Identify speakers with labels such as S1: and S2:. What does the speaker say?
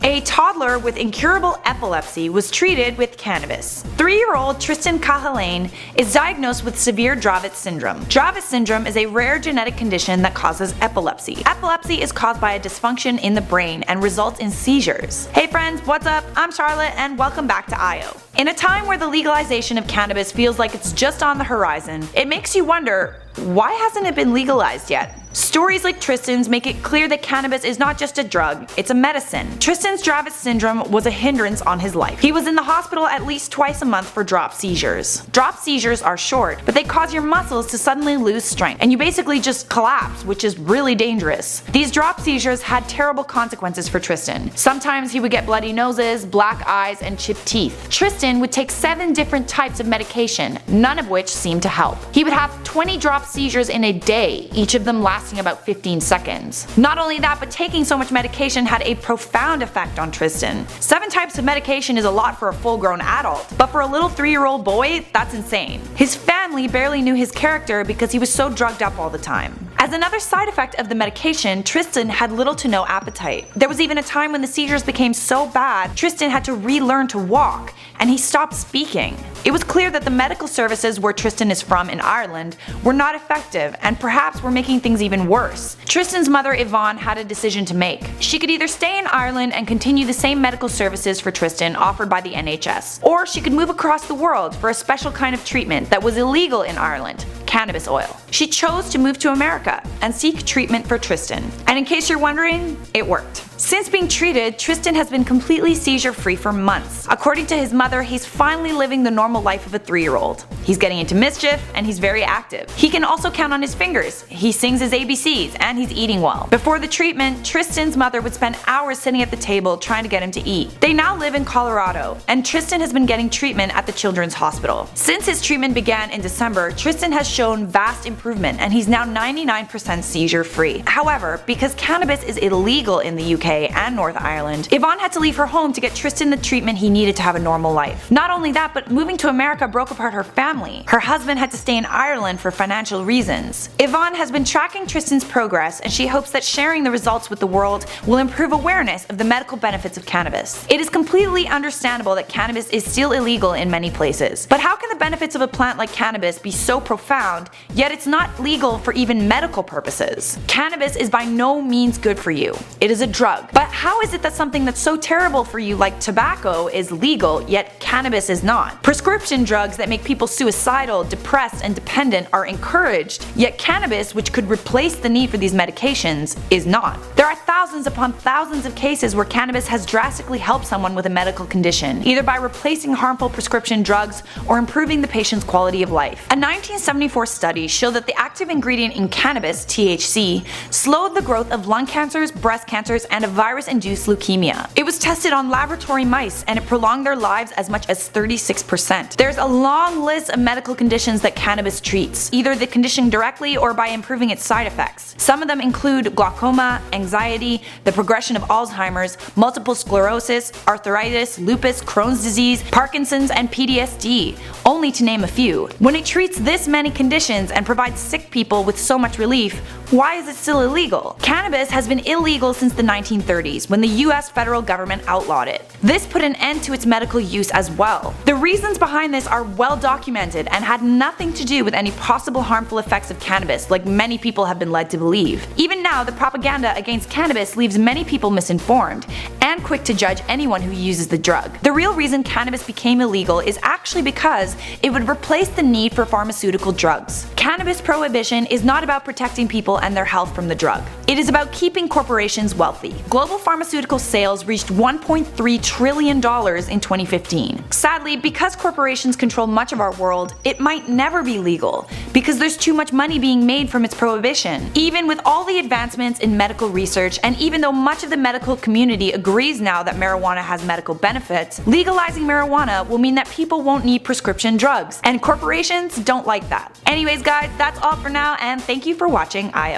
S1: A toddler with incurable epilepsy was treated with cannabis. 3-year-old Tristan Cahalane is diagnosed with severe Dravet syndrome. Dravet syndrome is a rare genetic condition that causes epilepsy. Epilepsy is caused by a dysfunction in the brain and results in seizures. Hey friends, what's up? I'm Charlotte and welcome back to IO. In a time where the legalization of cannabis feels like it's just on the horizon, it makes you wonder, why hasn't it been legalized yet? Stories like Tristan's make it clear that cannabis is not just a drug, it's a medicine. Tristan's Dravet syndrome was a hindrance on his life. He was in the hospital at least twice a month for drop seizures. Drop seizures are short, but they cause your muscles to suddenly lose strength, and you basically just collapse, which is really dangerous. These drop seizures had terrible consequences for Tristan. Sometimes he would get bloody noses, black eyes, and chipped teeth. Tristan would take 7 different types of medication, none of which seemed to help. He would have 20 drop seizures in a day, each of them lasting about 15 seconds. Not only that, but taking so much medication had a profound effect on Tristan. 7 types of medication is a lot for a full-grown adult, but for a little 3-year-old boy, that's insane. His family barely knew his character because he was so drugged up all the time. As another side effect of the medication, Tristan had little to no appetite. There was even a time when the seizures became so bad, Tristan had to relearn to walk, and he stopped speaking. It was clear that the medical services where Tristan is from in Ireland were not effective and perhaps were making things even worse. Tristan's mother Yvonne had a decision to make. She could either stay in Ireland and continue the same medical services for Tristan offered by the NHS, or she could move across the world for a special kind of treatment that was illegal in Ireland: cannabis oil. She chose to move to America and seek treatment for Tristan. And in case you're wondering, it worked. Since being treated, Tristan has been completely seizure-free for months. According to his mother, he's finally living the normal life of a 3-year-old. He's getting into mischief and he's very active. He can also count on his fingers, he sings his ABCs, and he's eating well. Before the treatment, Tristan's mother would spend hours sitting at the table trying to get him to eat. They now live in Colorado, and Tristan has been getting treatment at the Children's Hospital. Since his treatment began in December, Tristan has shown vast improvement and he's now 99% seizure-free. However, because cannabis is illegal in the UK and North Ireland, Yvonne had to leave her home to get Tristan the treatment he needed to have a normal life. Not only that, but moving to America broke apart her family. Her husband had to stay in Ireland for financial reasons. Yvonne has been tracking Tristan's progress, and she hopes that sharing the results with the world will improve awareness of the medical benefits of cannabis. It is completely understandable that cannabis is still illegal in many places, but how can the benefits of a plant like cannabis be so profound, yet it's not legal for even medical purposes? Cannabis is by no means good for you. It is a drug. But how is it that something that's so terrible for you like tobacco is legal, yet cannabis is not? Prescription drugs that make people suicidal, depressed, and dependent are encouraged, yet cannabis, which could replace the need for these medications, is not. There are thousands upon thousands of cases where cannabis has drastically helped someone with a medical condition, either by replacing harmful prescription drugs or improving the patient's quality of life. A 1974 study showed that the active ingredient in cannabis, THC, slowed the growth of lung cancers, breast cancers, and a virus-induced leukemia. It was tested on laboratory mice and it prolonged their lives as much as 36%. There's a long list of medical conditions that cannabis treats, either the condition directly or by improving its side effects. Some of them include glaucoma, anxiety, the progression of Alzheimer's, multiple sclerosis, arthritis, lupus, Crohn's disease, Parkinson's, and PTSD, only to name a few. When it treats this many conditions and provides sick people with so much relief, why is it still illegal? Cannabis has been illegal since the 1930s, when the US federal government outlawed it. This put an end to its medical use as well. The reasons behind this are well documented and had nothing to do with any possible harmful effects of cannabis, like many people have been led to believe. Even now, the propaganda against cannabis leaves many people misinformed and quick to judge anyone who uses the drug. The real reason cannabis became illegal is actually because it would replace the need for pharmaceutical drugs. Cannabis prohibition is not about protecting people and their health from the drug. It is about keeping corporations wealthy. Global pharmaceutical sales reached $1.3 trillion in 2015. Sadly, because corporations control much of our world, it might never be legal, because there's too much money being made from its prohibition. Even with all the advancements in medical research, and even though much of the medical community agrees now that marijuana has medical benefits, legalizing marijuana will mean that people won't need prescription drugs, and corporations don't like that. Anyways guys, that's all for now, and thank you for watching IO.